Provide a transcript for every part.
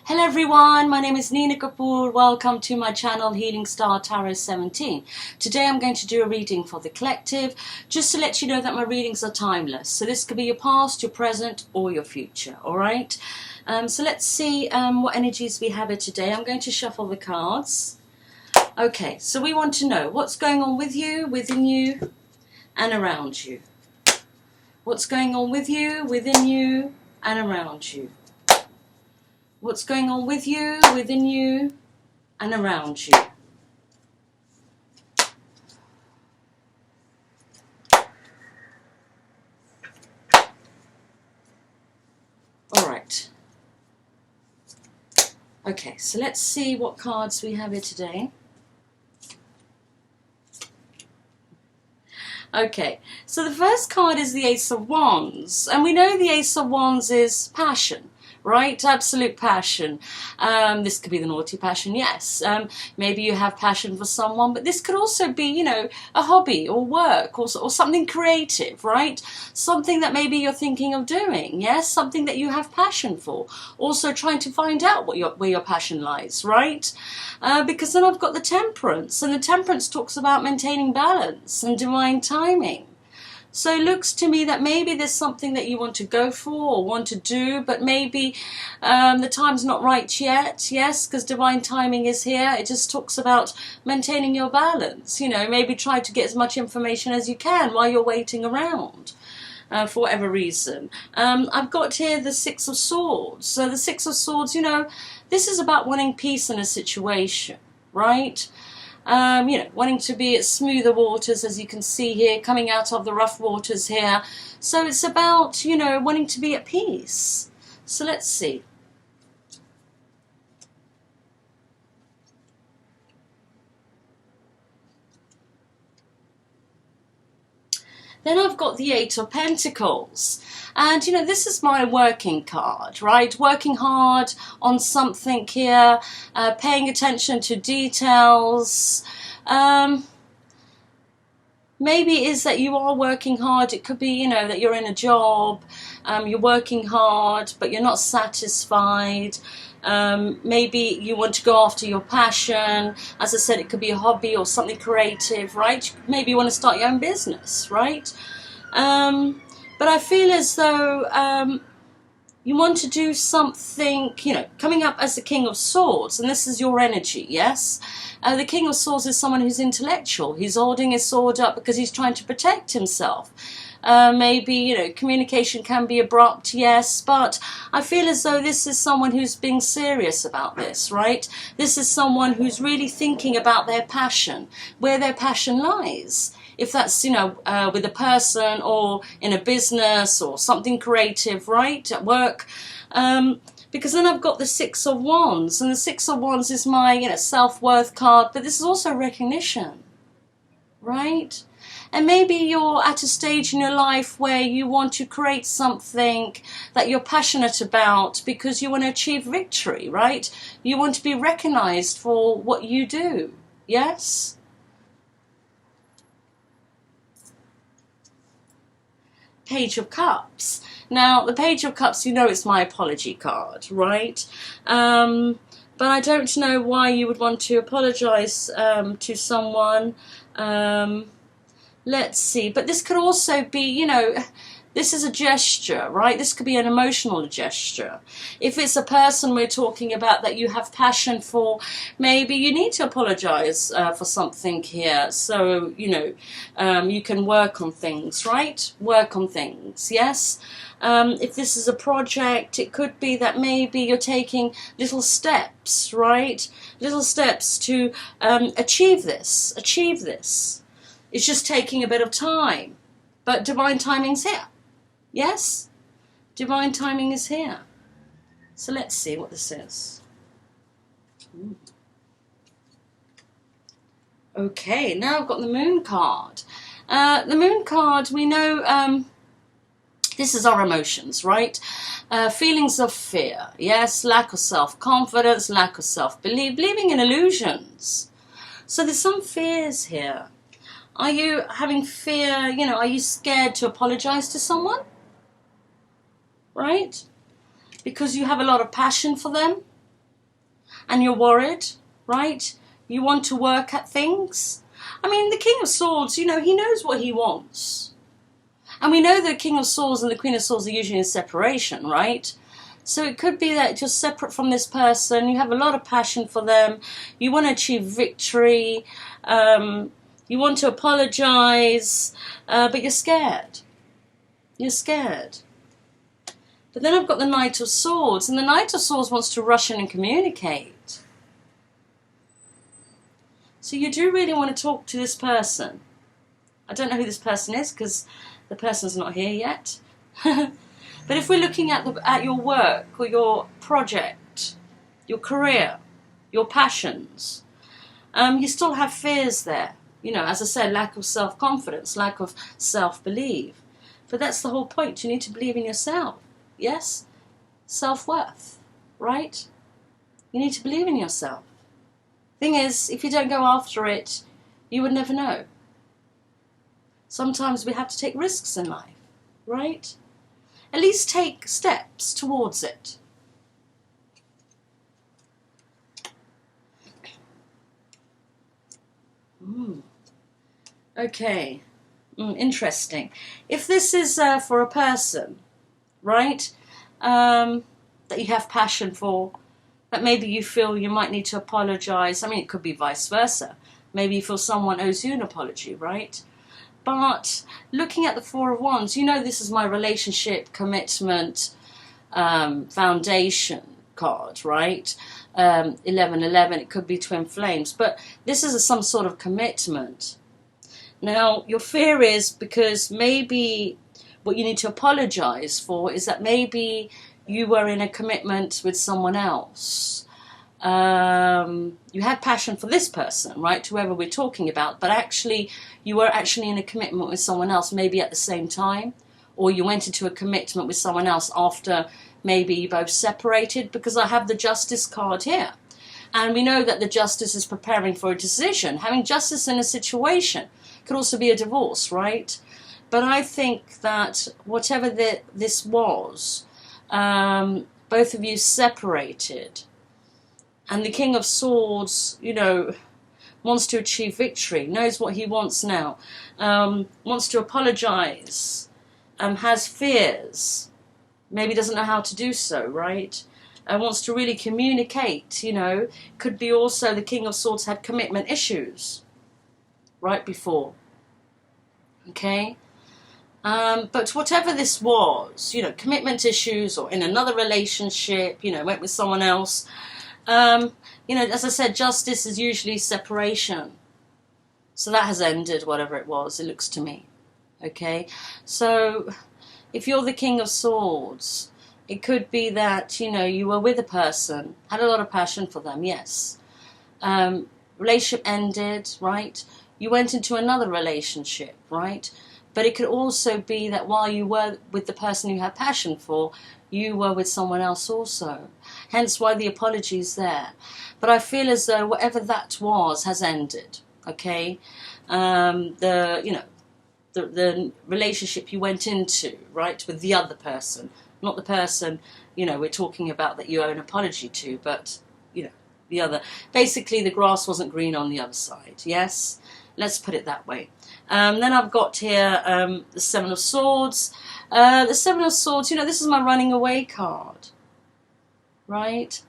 Hello everyone, my name is Nina Kapoor. Welcome to my channel Healing Star Tarot 17. Today I'm going to do a reading for the collective, just to let you know that my readings are timeless. So this could be your past, your present or your future, alright? So let's see what energies we have here today. I'm going to shuffle the cards. Okay, so we want to know what's going on with you, within you and around you. What's going on with you, within you and around you. What's going on with you, within you, and around you. All right. Okay, so let's see what cards we have here today. Okay, so the first card is the Ace of Wands, and we know the Ace of Wands is passion. Right, absolute passion. This could be the naughty passion, yes. Maybe you have passion for someone, but this could also be, you know, a hobby or work or something creative, right? Something that maybe you're thinking of doing, yes? Something that you have passion for. Also trying to find out where your passion lies, right? Because then I've got the Temperance, and the Temperance talks about maintaining balance and divine timing. So it looks to me that maybe there's something that you want to go for or want to do, but maybe the time's not right yet, yes, because divine timing is here. It just talks about maintaining your balance, you know, maybe try to get as much information as you can while you're waiting around. For whatever reason. I've got here the Six of Swords. So the Six of Swords, you know, this is about wanting peace in a situation, right? You know, wanting to be at smoother waters, as you can see here, coming out of the rough waters here. So it's about, you know, wanting to be at peace. So let's see. Then I've got the Eight of Pentacles. And, you know, this is my working card, right? Working hard on something here, paying attention to details. Maybe it is that you are working hard. It could be, you know, that you're in a job, you're working hard, but you're not satisfied. Maybe you want to go after your passion. As I said, it could be a hobby or something creative, right? Maybe you want to start your own business, right? But I feel as though you want to do something, you know, coming up as the King of Swords, and this is your energy, yes? The King of Swords is someone who's intellectual. He's holding his sword up because he's trying to protect himself. Maybe, you know, communication can be abrupt, yes, but I feel as though this is someone who's being serious about this, right? This is someone who's really thinking about their passion, where their passion lies. If that's, you know, with a person or in a business or something creative, right, at work. Because then I've got the Six of Wands, and the Six of Wands is my, you know, self-worth card, but this is also recognition, right? And maybe you're at a stage in your life where you want to create something that you're passionate about because you want to achieve victory, right? You want to be recognized for what you do, yes? Page of Cups. Now, the Page of Cups, you know, it's my apology card, right? But I don't know why you would want to apologize to someone. Let's see. But this could also be, you know, this is a gesture, right? This could be an emotional gesture. If it's a person we're talking about that you have passion for, maybe you need to apologize for something here. So, you know, you can work on things, right? Work on things, yes? If this is a project, it could be that maybe you're taking little steps, right? Little steps to achieve this, achieve this. It's just taking a bit of time. But divine timing's here. Yes? Divine timing is here. So let's see what this is. Okay, now I've got the Moon card. The Moon card, we know this is our emotions, right? Feelings of fear, yes? Lack of self-confidence, lack of self-belief, believing in illusions. So there's some fears here. Are you having fear, you know, are you scared to apologize to someone? Right? Because you have a lot of passion for them. and you're worried, right? You want to work at things. I mean, the King of Swords, you know, he knows what he wants. And we know the King of Swords and the Queen of Swords are usually in separation, right? So it could be that you're separate from this person, you have a lot of passion for them, you want to achieve victory, you want to apologize, but you're scared. You're scared. But then I've got the Knight of Swords, and the Knight of Swords wants to rush in and communicate. So you do really want to talk to this person. I don't know who this person is because the person's not here yet. But if we're looking at your work or your project, your career, your passions, you still have fears there. You know, as I said, lack of self-confidence, lack of self-belief. But that's the whole point. You need to believe in yourself. Yes? Self-worth, right? You need to believe in yourself. Thing is, if you don't go after it, you would never know. Sometimes we have to take risks in life, right? At least take steps towards it. Okay, interesting. If this is for a person, right, that you have passion for, that maybe you feel you might need to apologize. I mean, it could be vice versa. Maybe you feel someone owes you an apology, right? But looking at the Four of Wands, you know this is my relationship, commitment, foundation card, right? 1111, it could be twin flames. But this is some sort of commitment. Now, your fear is because maybe what you need to apologize for is that maybe you were in a commitment with someone else. You had passion for this person, right, whoever we're talking about, but actually you were actually in a commitment with someone else maybe at the same time, or you went into a commitment with someone else after maybe you both separated, because I have the Justice card here. And we know that the Justice is preparing for a decision. Having justice in a situation could also be a divorce, right? But I think that whatever this was, both of you separated. And the King of Swords, you know, wants to achieve victory, knows what he wants now, wants to apologize, has fears, maybe doesn't know how to do so, right? Wants to really communicate, you know. Could be also the King of Swords had commitment issues right before, okay? But whatever this was, you know, commitment issues or in another relationship, you know, went with someone else, you know, as I said, justice is usually separation. So that has ended, whatever it was, it looks to me. Okay? So if you're the King of Swords, it could be that, you know, you were with a person, had a lot of passion for them, yes. Relationship ended, right? You went into another relationship, right? But it could also be that while you were with the person you had passion for, you were with someone else also. Hence why the apology is there. But I feel as though whatever that was has ended. Okay, the relationship you went into, right, with the other person, not the person, you know, we're talking about that you owe an apology to, but you know, the other. Basically, the grass wasn't green on the other side. Yes, let's put it that way. Then I've got here the Seven of Swords. The Seven of Swords, you know, this is my running away card, right?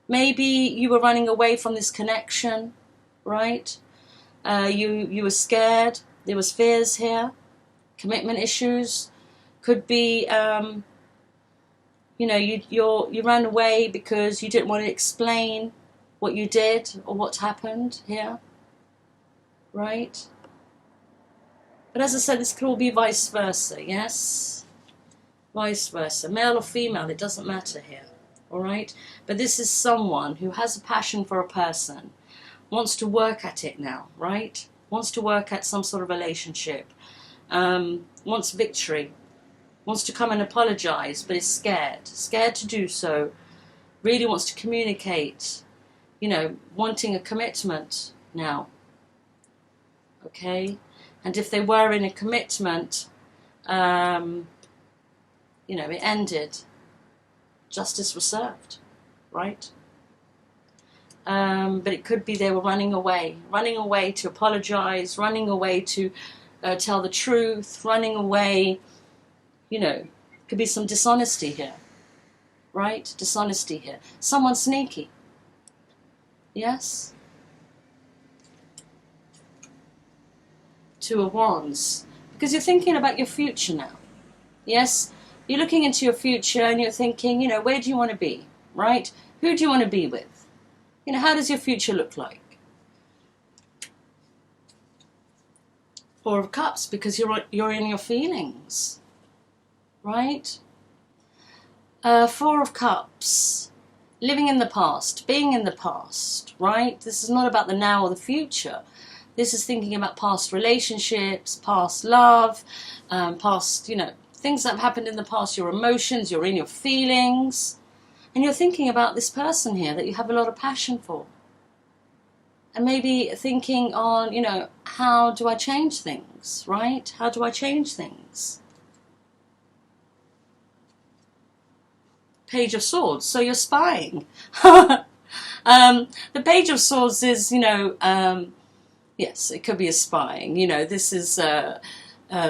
Maybe you were running away from this connection, right? You were scared. There was fears here, commitment issues. Could be, you know, you ran away because you didn't want to explain what you did or what happened here, right? But as I said, this could all be vice versa, yes? Vice versa. Male or female, it doesn't matter here, all right? But this is someone who has a passion for a person, wants to work at it now, right? Wants to work at some sort of relationship, wants victory, wants to come and apologize, but is scared to do so, really wants to communicate, you know, wanting a commitment now, okay? And if they were in a commitment, you know, it ended. Justice was served, right? But it could be they were running away to apologize, running away to tell the truth, running away, you know, could be some dishonesty here, right? Dishonesty here. Someone sneaky. Yes? Two of Wands. Because you're thinking about your future now. Yes? You're looking into your future and you're thinking, you know, where do you want to be, right? Who do you want to be with? You know, how does your future look like? Four of Cups, because you're in your feelings, right? Four of Cups, living in the past, being in the past, right? This is not about the now or the future. This is thinking about past relationships, past love, past, you know, things that have happened in the past, your emotions, you're in your feelings. And you're thinking about this person here that you have a lot of passion for. And maybe thinking on, you know, how do I change things, right? How do I change things? Page of Swords, so you're spying. The Page of Swords is, you know, yes, it could be a spying. You know, this is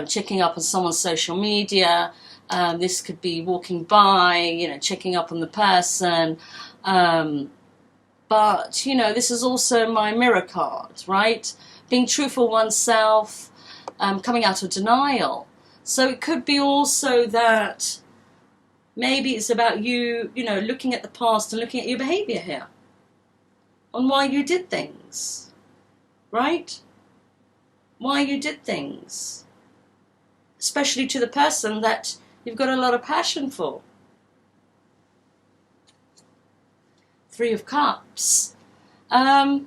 checking up on someone's social media. This could be walking by, you know, checking up on the person. But, you know, this is also my mirror card, right? Being truthful oneself, coming out of denial. So it could be also that maybe it's about you, you know, looking at the past and looking at your behavior here. On why you did things, right? Why you did things. Especially to the person that you've got a lot of passion for. Three of Cups. The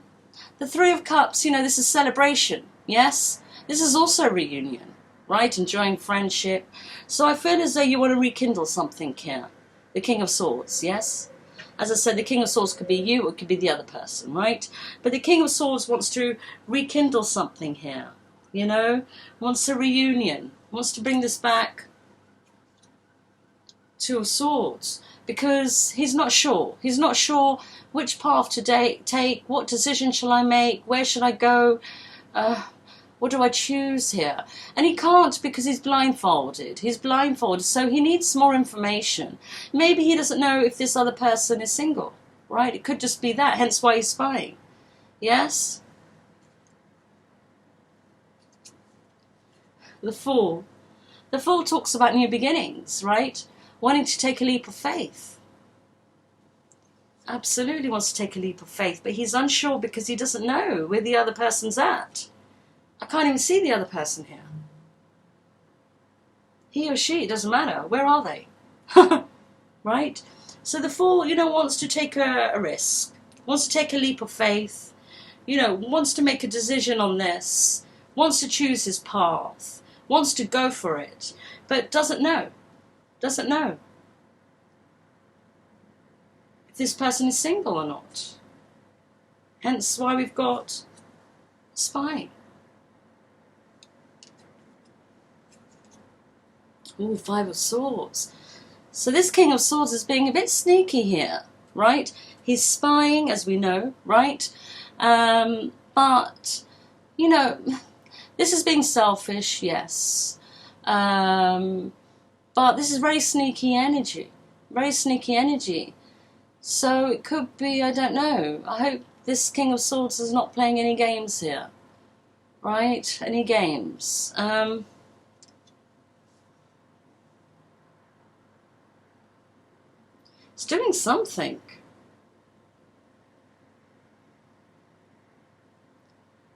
Three of Cups, you know, this is celebration, yes? This is also reunion, right? Enjoying friendship. So I feel as though you want to rekindle something here. The King of Swords, yes? As I said, the King of Swords could be you, or it could be the other person, right? But the King of Swords wants to rekindle something here, you know? Wants a reunion, wants to bring this back. Two of Swords. Because he's not sure. He's not sure which path to take, what decision shall I make, where should I go, what do I choose here? And he can't because he's blindfolded. He's blindfolded, so he needs more information. Maybe he doesn't know if this other person is single, right? It could just be that, hence why he's spying. Yes? The Fool. The Fool talks about new beginnings, right? Wanting to take a leap of faith. Absolutely wants to take a leap of faith, but he's unsure because he doesn't know where the other person's at. I can't even see the other person here. He or she, it doesn't matter. Where are they? Right? So the Fool, you know, wants to take a risk, wants to take a leap of faith, you know, wants to make a decision on this, wants to choose his path, wants to go for it, but doesn't know. Doesn't know if this person is single or not. Hence why we've got spying. Ooh, Five of Swords. So this King of Swords is being a bit sneaky here, right? He's spying, as we know, right? But, you know, this is being selfish, yes. But this is very sneaky energy. Very sneaky energy. So it could be, I don't know. I hope this King of Swords is not playing any games here. Right? Any games. It's doing something.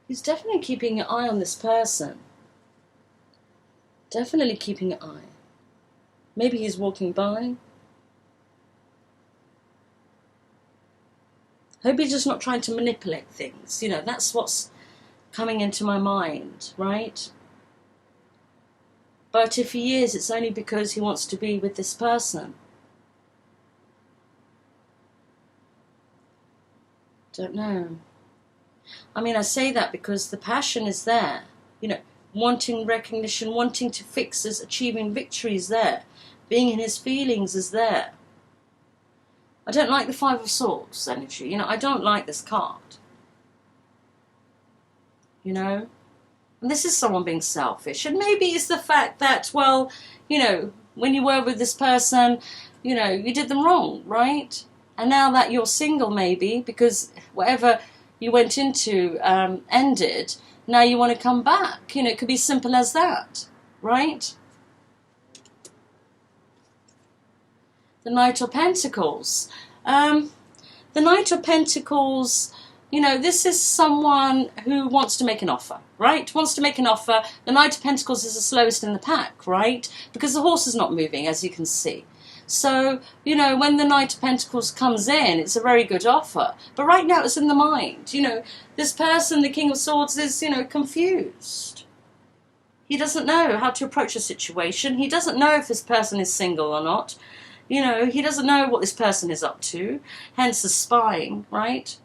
He's definitely keeping an eye on this person. Definitely keeping an eye. Maybe he's walking by. I hope he's just not trying to manipulate things. You know, that's what's coming into my mind, right? But if he is, it's only because he wants to be with this person. Don't know. I mean, I say that because the passion is there. You know, wanting recognition, wanting to fix this, achieving victory is there. Being in his feelings is there. I don't like the Five of Swords energy. You know, I don't like this card. You know? And this is someone being selfish. And maybe it's the fact that, well, you know, when you were with this person, you know, you did them wrong, right? And now that you're single, maybe, because whatever you went into ended, now you want to come back. You know, it could be simple as that, right? The Knight of Pentacles. The Knight of Pentacles, you know, this is someone who wants to make an offer, right? Wants to make an offer. The Knight of Pentacles is the slowest in the pack, right? Because the horse is not moving, as you can see. So, you know, when the Knight of Pentacles comes in, it's a very good offer. But right now it's in the mind. You know, this person, the King of Swords, is, you know, confused. He doesn't know how to approach a situation. He doesn't know if this person is single or not. You know, he doesn't know what this person is up to. Hence the spying, right?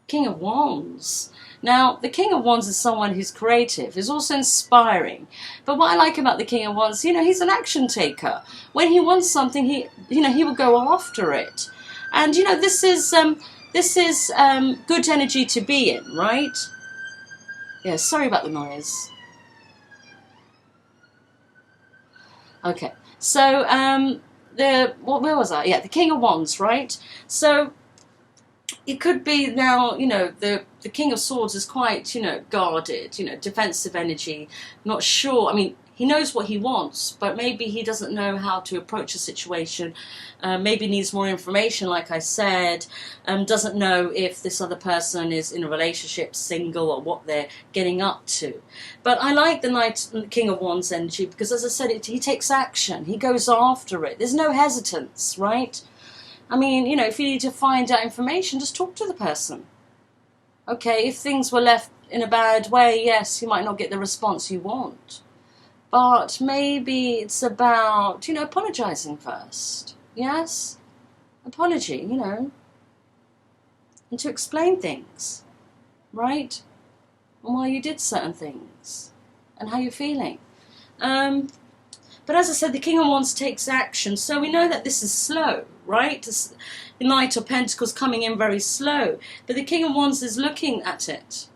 King of Wands. Now, the King of Wands is someone who's creative, is also inspiring. But what I like about the King of Wands, you know, he's an action taker. When he wants something, he will go after it. And, you know, this is good energy to be in, right? Yeah, sorry about the noise. Okay, so where was I? Yeah, the King of Wands, right? So it could be now, you know, the King of Swords is quite, you know, guarded, you know, defensive energy, not sure. I mean, he knows what he wants, but maybe he doesn't know how to approach a situation. Maybe needs more information, like I said. Doesn't know if this other person is in a relationship, single, or what they're getting up to. But I like the King of Wands energy because, as I said, he takes action. He goes after it. There's no hesitance, right? I mean, you know, if you need to find out information, just talk to the person. Okay, if things were left in a bad way, yes, you might not get the response you want. But maybe it's about, you know, apologizing first. Yes? Apology, you know. And to explain things, right? And why you did certain things. And how you're feeling. But as I said, the King of Wands takes action. So we know that this is slow, right? The Knight of Pentacles coming in very slow. But the King of Wands is looking at it.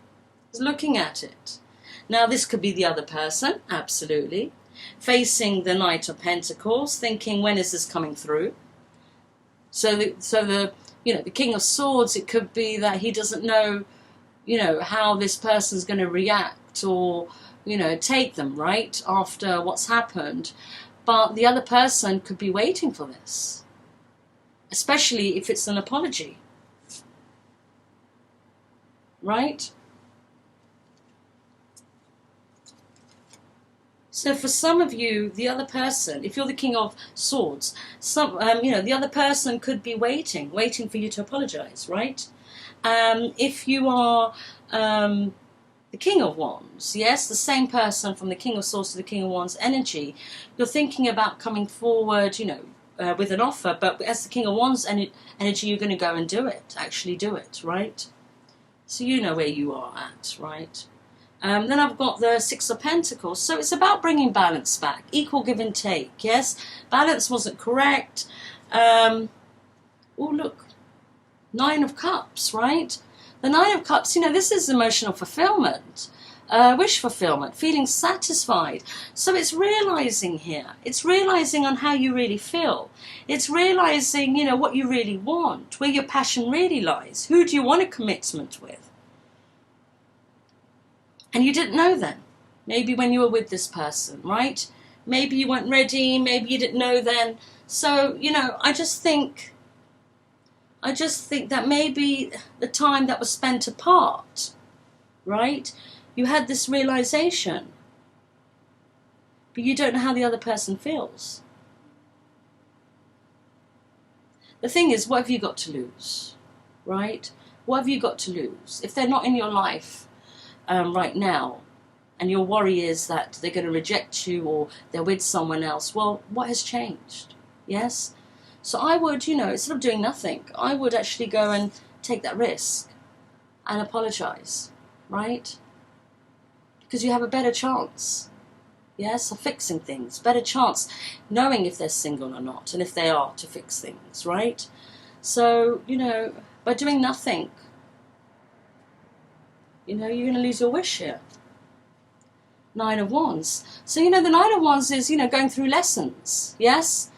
He's looking at it. Now, this could be the other person, absolutely. Facing the Knight of Pentacles, thinking, when is this coming through? So the King of Swords, it could be that he doesn't know, you know, how this person's going to react or, you know, take them, right, after what's happened. But the other person could be waiting for this, especially if it's an apology, right? So for some of you, the other person, if you're the King of Swords, the other person could be waiting for you to apologize, right? If you are the King of Wands, yes, the same person from the King of Swords to the King of Wands energy, you're thinking about coming forward, you know, with an offer, but as the King of Wands energy, you're going to go and do it, actually do it, right? So you know where you are at, right? Then I've got the Six of Pentacles. So it's about bringing balance back. Equal give and take, yes? Balance wasn't correct. Oh, look. Nine of Cups, right? The Nine of Cups, you know, this is emotional fulfillment. Wish fulfillment, feeling satisfied. So it's realizing here. It's realizing on how you really feel. It's realizing, you know, what you really want, where your passion really lies. Who do you want a commitment with? And you didn't know then. Maybe when you were with this person, right? Maybe you weren't ready. Maybe you didn't know then. So, you know, I just think that maybe the time that was spent apart, right? You had this realization. But you don't know how the other person feels. The thing is, what have you got to lose, right? What have you got to lose? If they're not in your life, right now, and your worry is that they're going to reject you or they're with someone else, well, what has changed? Yes? So I would, you know, instead of doing nothing, I would actually go and take that risk and apologize, right? Because you have a better chance. Yes, of fixing things. Better chance knowing if they're single or not, and if they are, to fix things, right? So, you know, by doing nothing, you know, you're going to lose your wish here. Nine of Wands. So, you know, the Nine of Wands is, you know, going through lessons. Yes?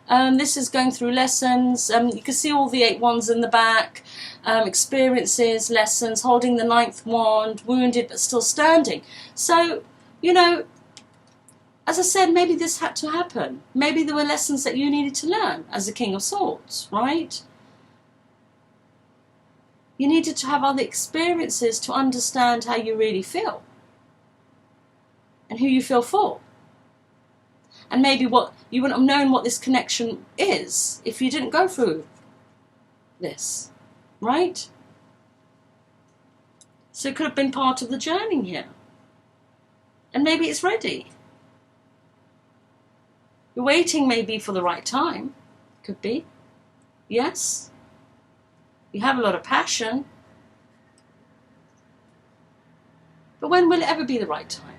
This is going through lessons. You can see all the 8 wands in the back. Experiences, lessons, holding the 9th wand, wounded but still standing. So, you know, as I said, maybe this had to happen. Maybe there were lessons that you needed to learn as the King of Swords, right? You needed to have other experiences to understand how you really feel and who you feel for. And maybe what you wouldn't have known what this connection is if you didn't go through this, right? So it could have been part of the journey here. And maybe it's ready. You're waiting maybe for the right time. Could be. Yes. You have a lot of passion. But when will it ever be the right time?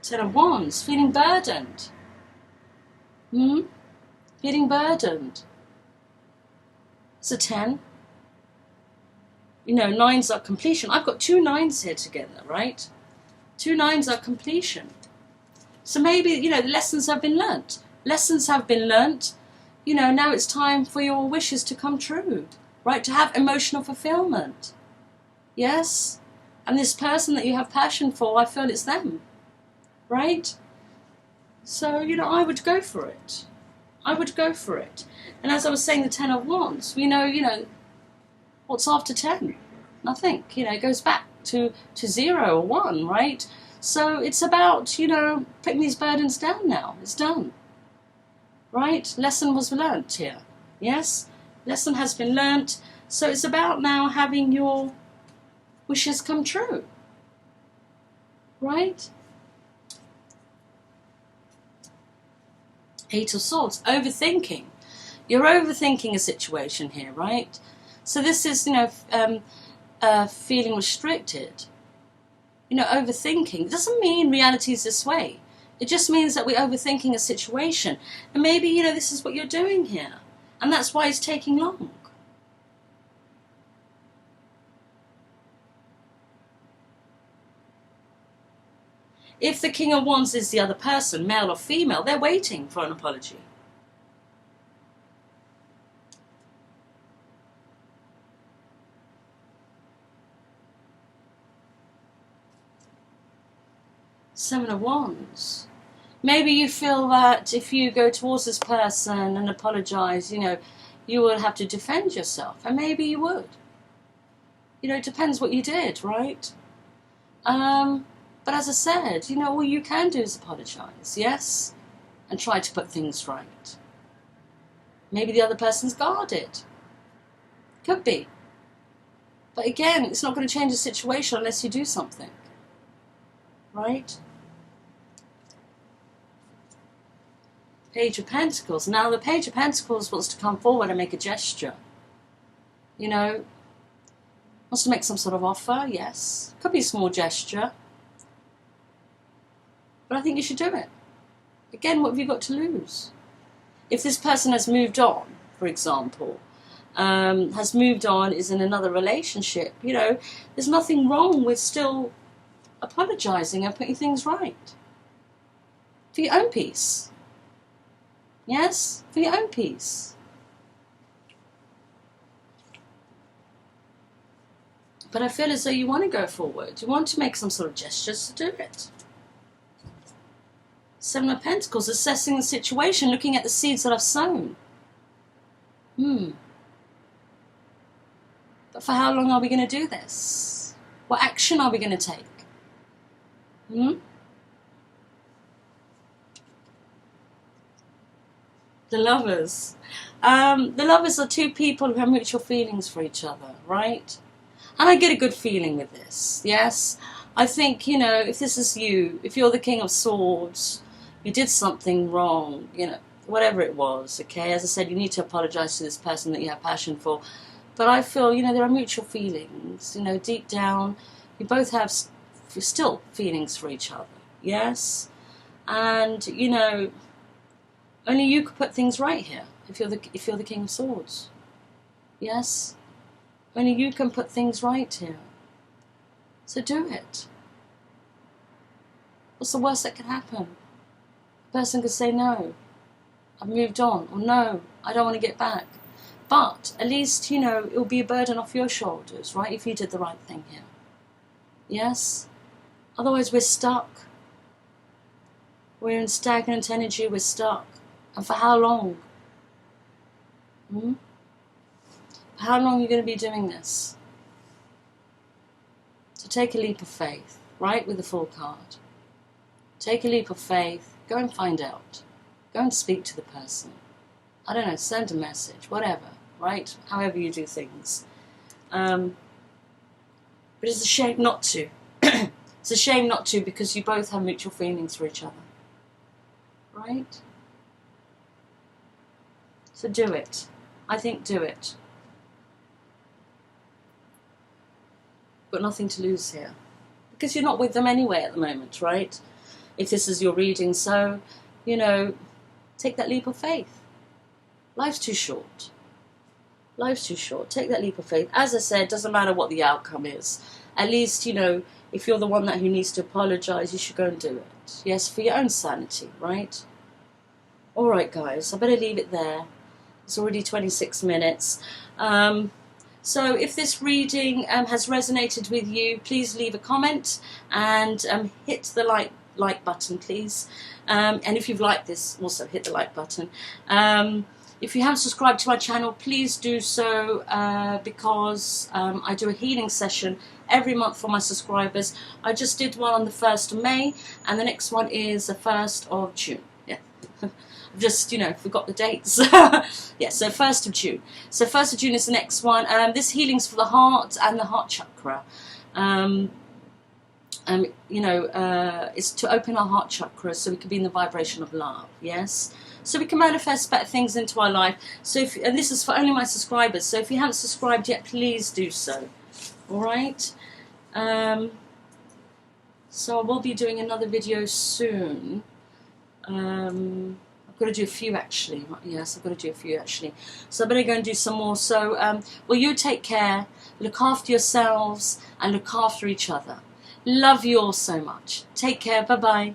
Ten of Wands, feeling burdened. Feeling burdened. It's a 10. You know, 9s are completion. I've got 2 9s here together, right? 2 9s are completion. So maybe, you know, the lessons have been learnt. Lessons have been learnt. You know, now it's time for your wishes to come true, right? To have emotional fulfillment. Yes? And this person that you have passion for, I feel it's them. Right? So, you know, I would go for it. I would go for it. And as I was saying, the 10 of Wands, we know, you know, what's after 10? Nothing. You know, it goes back to 0 or 1, right? So it's about, you know, putting these burdens down now. It's done. Right? Lesson was learnt here. Yes? Lesson has been learnt. So it's about now having your wishes come true. Right? 8 of Swords, overthinking. You're overthinking a situation here, right? So this is, you know, feeling restricted. You know, overthinking. It doesn't mean reality is this way. It just means that we're overthinking a situation. And maybe, you know, this is what you're doing here. And that's why it's taking long. If the King of Wands is the other person, male or female, they're waiting for an apology. Seven of Wands. Maybe you feel that if you go towards this person and apologise, you know, you will have to defend yourself. And maybe you would. You know, it depends what you did, right? But as I said, you know, all you can do is apologise, yes? And try to put things right. Maybe the other person's guarded. Could be. But again, it's not going to change the situation unless you do something. Right? Page of Pentacles. Now the Page of Pentacles wants to come forward and make a gesture. You know, wants to make some sort of offer, yes. Could be a small gesture. But I think you should do it. Again, what have you got to lose? If this person has moved on, for example, has moved on, is in another relationship, you know, there's nothing wrong with still apologising and putting things right. For your own peace. Yes? For your own peace. But I feel as though you want to go forward. You want to make some sort of gestures to do it. Seven of Pentacles, assessing the situation, looking at the seeds that I've sown. But for how long are we going to do this? What action are we going to take? The Lovers. The Lovers are 2 people who have mutual feelings for each other, right? And I get a good feeling with this, yes? I think, you know, if this is you, if you're the King of Swords, you did something wrong, you know, whatever it was, okay? As I said, you need to apologise to this person that you have passion for. But I feel, you know, there are mutual feelings, you know, deep down, You both have still feelings for each other, yes? And, you know, only you could put things right here if you're the King of Swords, yes? Only you can put things right here. So do it. What's the worst that could happen? A person could say, no, I've moved on, or no, I don't want to get back. But at least, you know, it'll be a burden off your shoulders, right, if you did the right thing here. Yes? Otherwise we're stuck. We're in stagnant energy, we're stuck. And for how long? For how long are you going to be doing this? So take a leap of faith, right, with the Fool card. Take a leap of faith, go and find out. Go and speak to the person. I don't know, send a message, whatever, right? However you do things. But it's a shame not to. It's a shame not to, because you both have mutual feelings for each other. Right? So do it. I think do it. Got nothing to lose here. Because you're not with them anyway at the moment, right? If this is your reading, so, you know, take that leap of faith. Life's too short. Life's too short. Take that leap of faith. As I said, doesn't matter what the outcome is. At least, you know, if you're the one who needs to apologise, you should go and do it. Yes, for your own sanity, right? All right, guys, I better leave it there. It's already 26 minutes. So if this reading has resonated with you, please leave a comment and hit the like button, please. And if you've liked this, also hit the like button. If you haven't subscribed to my channel, please do so, because I do a healing session every month for my subscribers. I just did one on the 1st of May, and the next one is the 1st of June. Yeah. I've just, you know, forgot the dates. Yeah, so 1st of June. So 1st of June is the next one. This healing's for the heart and the heart chakra. You know, it's to open our heart chakra so we can be in the vibration of love, yes? So we can manifest better things into our life. So and this is for only my subscribers, so if you haven't subscribed yet, please do so. All right? So I will be doing another video soon. I've got to do a few actually. Yes, I've got to do a few actually. So I better go and do some more. So, well, you take care, look after yourselves, and look after each other. Love you all so much. Take care. Bye-bye.